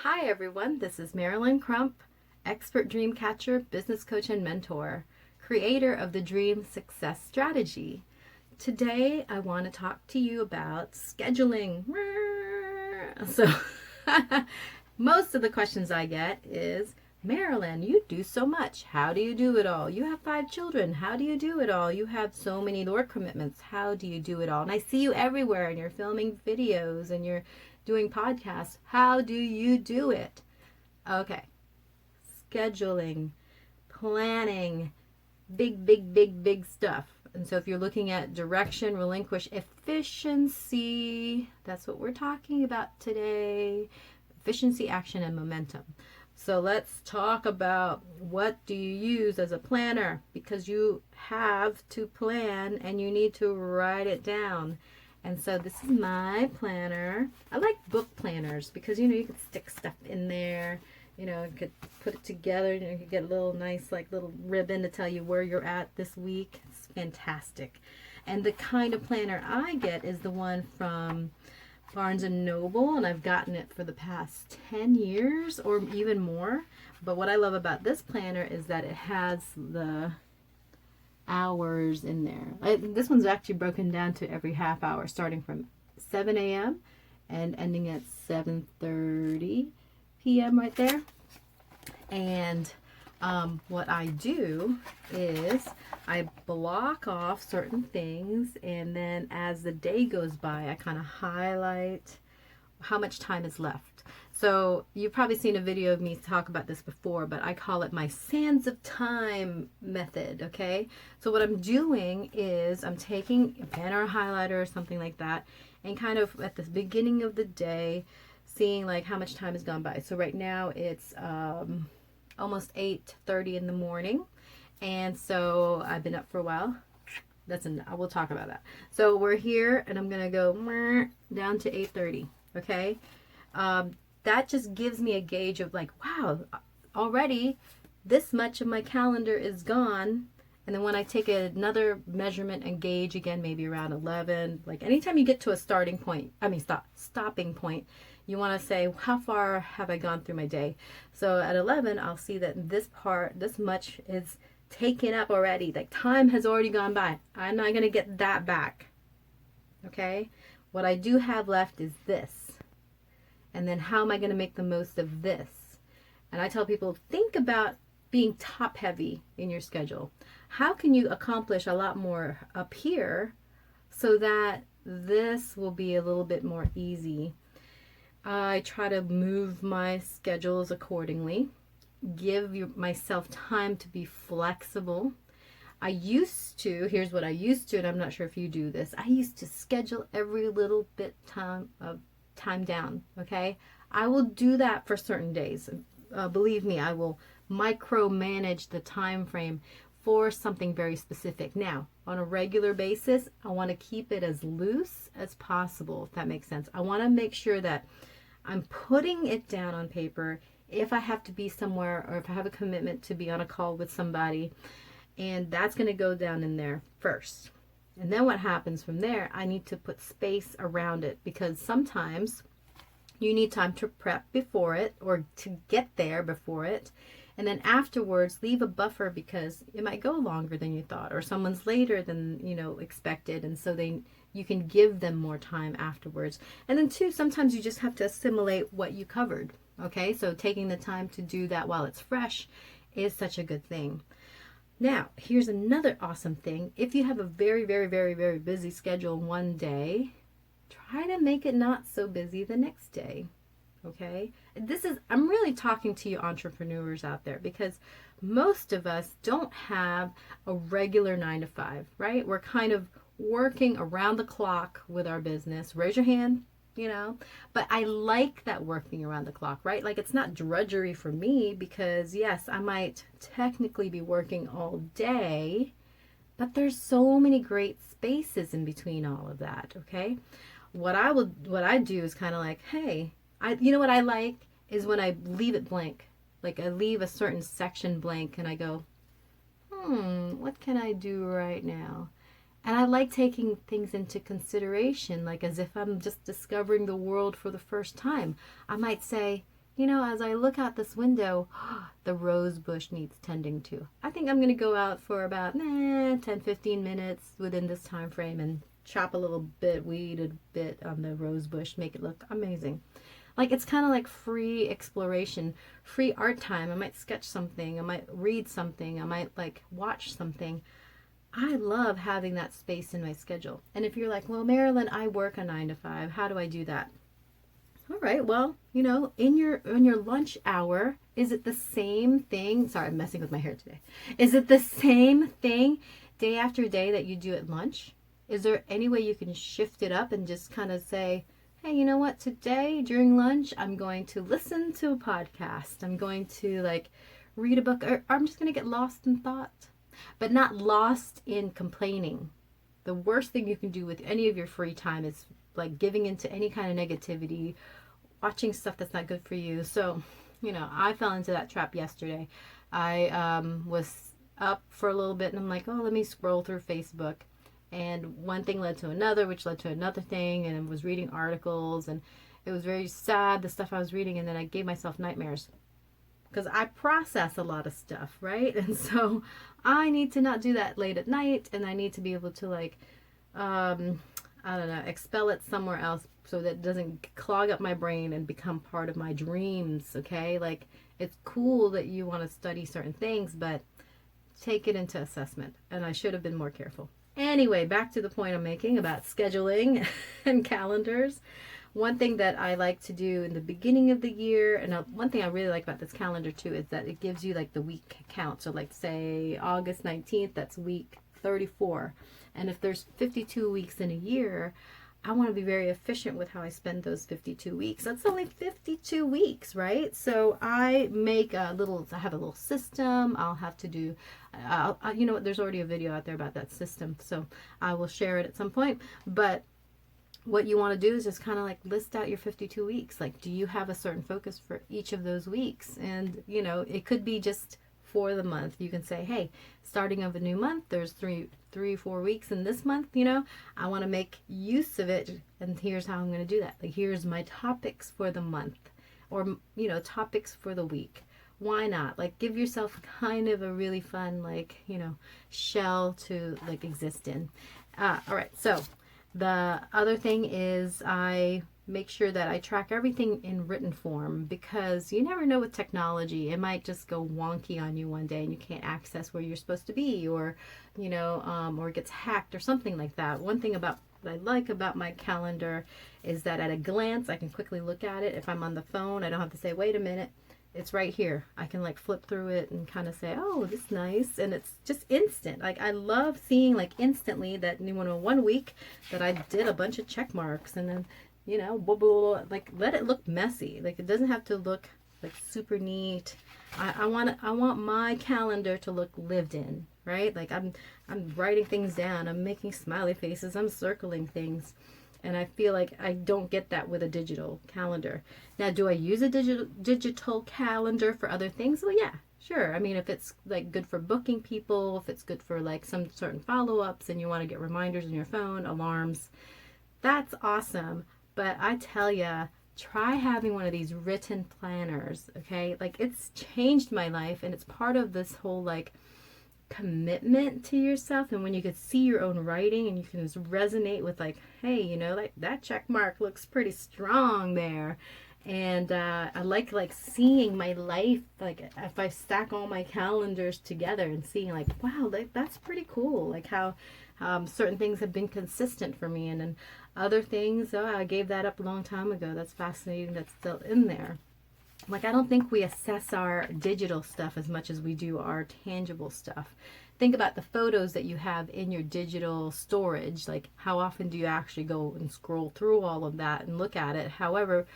Hi everyone, this is Marilyn Crump, expert dream catcher, business coach and mentor, creator of the Dream Success Strategy. Today I want to talk to you about scheduling. So most of the questions I get is, Marilyn, you do so much. How do you do it all? You have 5 children. How do you do it all? You have so many work commitments. How do you do it all? And I see you everywhere and you're filming videos and you're doing podcasts. How do you do it? Okay. Scheduling, planning, big stuff. And so if you're looking at direction, relinquish, efficiency, that's what we're talking about today. Efficiency, action, and momentum. So let's talk about what do you use as a planner, because you have to plan and you need to write it down. And so this is my planner. I like book planners because, you can stick stuff in there. You could put it together and you could get a little nice, little ribbon to tell you where you're at this week. It's fantastic. And the kind of planner I get is the one from Barnes and Noble, and I've gotten it for the past 10 years or even more. But what I love about this planner is that it has the hours in there. This one's actually broken down to every half hour, starting from 7 a.m. and ending at 7:30 p.m. right there. And what I do is I block off certain things, and then as the day goes by, I kind of highlight how much time is left. So you've probably seen a video of me talk about this before, but I call it my sands of time method, okay? So what I'm doing is I'm taking a pen or a highlighter or something like that, and kind of at the beginning of the day, seeing how much time has gone by. So right now it's almost 8:30 in the morning, and so I've been up for a while. We'll talk about that. So we're here, and I'm gonna go down to 8:30. Okay, that just gives me a gauge of wow, already this much of my calendar is gone. And then when I take another measurement and gauge again, maybe around 11, anytime you get to a stopping point, you want to say, how far have I gone through my day? So at 11, I'll see that this much is taken up already. Time has already gone by. I'm not going to get that back. Okay? What I do have left is this. And then how am I going to make the most of this? And I tell people, think about being top heavy in your schedule. How can you accomplish a lot more up here so that this will be a little bit more easy? I try to move my schedules accordingly, give myself time to be flexible. Here's what I used to, and I'm not sure if you do this. I used to schedule every little bit of time down, okay? I will do that for certain days. Believe me, I will micromanage the time frame for something very specific. Now, on a regular basis, I want to keep it as loose as possible, if that makes sense. I want to make sure that I'm putting it down on paper if I have to be somewhere, or if I have a commitment to be on a call with somebody, and that's going to go down in there first. And then what happens from there, I need to put space around it, because sometimes you need time to prep before it, or to get there before it. And then afterwards, leave a buffer, because it might go longer than you thought, or someone's later than expected, and so you can give them more time afterwards. And then 2, sometimes you just have to assimilate what you covered. Okay, so taking the time to do that while it's fresh is such a good thing. Now, here's another awesome thing. If you have a very, very, very, very busy schedule one day, try to make it not so busy the next day. Okay? I'm really talking to you entrepreneurs out there, because most of us don't have a regular 9 to 5, right? We're kind of working around the clock with our business. Raise your hand, but I like that working around the clock, right? It's not drudgery for me, because yes, I might technically be working all day, but there's so many great spaces in between all of that. Okay, what I do is kind of hey, what I like is when I leave it blank. I leave a certain section blank, and I go, what can I do right now? And I like taking things into consideration, as if I'm just discovering the world for the first time. I might say, you know, as I look out this window, the rose bush needs tending to. I think I'm going to go out for about 10-15 minutes within this time frame and chop a little bit, weed a bit on the rose bush, make it look amazing. Like, it's kind of like free exploration, free art time. I might sketch something, I might read something, I might like watch something. I love having that space in my schedule. And if you're like, well, Marilyn, I work a 9 to 5. How do I do that? All right, well, you know, in your lunch hour, is it the same thing? Sorry, I'm messing with my hair today. Is it the same thing day after day that you do at lunch? Is there any way you can shift it up and just kind of say, hey, you know what? Today during lunch, I'm going to listen to a podcast. I'm going to like read a book, or I'm just going to get lost in thought, but not lost in complaining. The worst thing you can do with any of your free time is like giving into any kind of negativity, watching stuff that's not good for you. So, you know, I fell into that trap yesterday. I was up for a little bit and I'm like, oh, let me scroll through Facebook. And one thing led to another, which led to another thing. And I was reading articles and it was very sad, the stuff I was reading. And then I gave myself nightmares because I process a lot of stuff, right? And so I need to not do that late at night. And I need to be able to like, I don't know, expel it somewhere else so that it doesn't clog up my brain and become part of my dreams, okay? Like, it's cool that you want to study certain things, but take it into assessment. And I should have been more careful. Anyway, back to the point I'm making about scheduling and calendars. One thing that I like to do in the beginning of the year, and one thing I really like about this calendar too, is that it gives you like the week count. So like say August 19th, that's week 34. And if there's 52 weeks in a year, I want to be very efficient with how I spend those 52 weeks. That's only 52 weeks, right? So I have a little system. I'll have to do, you know what, there's already a video out there about that system. So I will share it at some point. But what you want to do is just kind of like list out your 52 weeks. Like, do you have a certain focus for each of those weeks? And, you know, it could be just for the month. You can say, hey, starting of a new month, there's 4 weeks in this month, you know, I want to make use of it, and here's how I'm going to do that. Like, here's my topics for the month, or, you know, topics for the week. Why not? Like, give yourself kind of a really fun, like, you know, shell to like exist in. All right, so the other thing is I make sure that I track everything in written form, because you never know with technology. It might just go wonky on you one day and you can't access where you're supposed to be, or, you know, or it gets hacked or something like that. One thing about what I like about my calendar is that at a glance, I can quickly look at it. If I'm on the phone, I don't have to say, wait a minute. It's right here. I can like flip through it and kind of say, oh, this is nice. And it's just instant. Like, I love seeing like instantly that in 1 week that I did a bunch of check marks, and then, you know, blah, blah, blah, like, let it look messy. Like, it doesn't have to look like super neat. I want my calendar to look lived in, right? Like, I'm writing things down. I'm making smiley faces. I'm circling things. And I feel like I don't get that with a digital calendar. Now, do I use a digital calendar for other things? Well, yeah, sure. I mean, if it's like good for booking people, if it's good for like some certain follow-ups and you want to get reminders on your phone, alarms, that's awesome. But I tell ya, try having one of these written planners, okay? Like, it's changed my life, and it's part of this whole like commitment to yourself. And when you could see your own writing and you can just resonate with like, hey, you know, like that check mark looks pretty strong there. And I like seeing my life, like if I stack all my calendars together and seeing like, wow, that's pretty cool. Like how certain things have been consistent for me, and then other things, oh, I gave that up a long time ago. That's fascinating. That's still in there. Like, I don't think we assess our digital stuff as much as we do our tangible stuff. Think about the photos that you have in your digital storage. Like, how often do you actually go and scroll through all of that and look at it? However,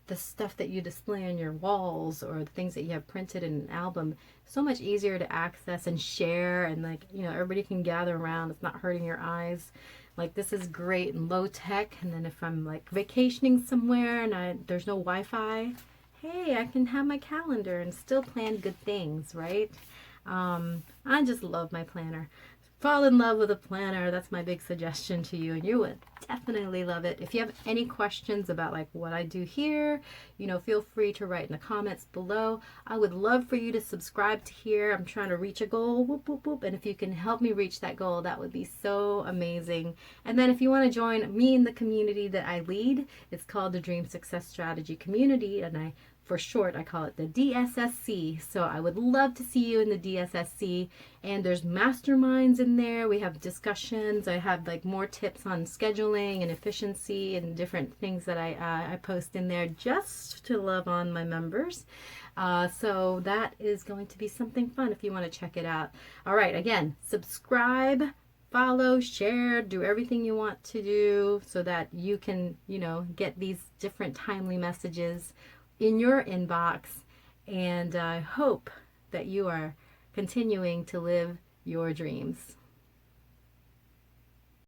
the stuff that you display on your walls or the things that you have printed in an album, so much easier to access and share, and like, you know, everybody can gather around. It's not hurting your eyes. Like, this is great and low tech. And then if I'm like vacationing somewhere and there's no Wi-Fi, hey, I can have my calendar and still plan good things, right? I just love my planner. Fall in love with a planner. That's my big suggestion to you, and you would definitely love it. If you have any questions about like what I do here, feel free to write in the comments below. I would love for you to subscribe to here. I'm trying to reach a goal, whoop, whoop, whoop. And if you can help me reach that goal, that would be so amazing. And then if you want to join me in the community that I lead, it's called the Dream Success Strategy Community, and for short, I call it the DSSC. So I would love to see you in the DSSC. And there's masterminds in there. We have discussions. I have like more tips on scheduling and efficiency and different things that I post in there just to love on my members. So that is going to be something fun if you want to check it out. All right, again, subscribe, follow, share, do everything you want to do so that you can, get these different timely messages in your inbox, and I hope that you are continuing to live your dreams.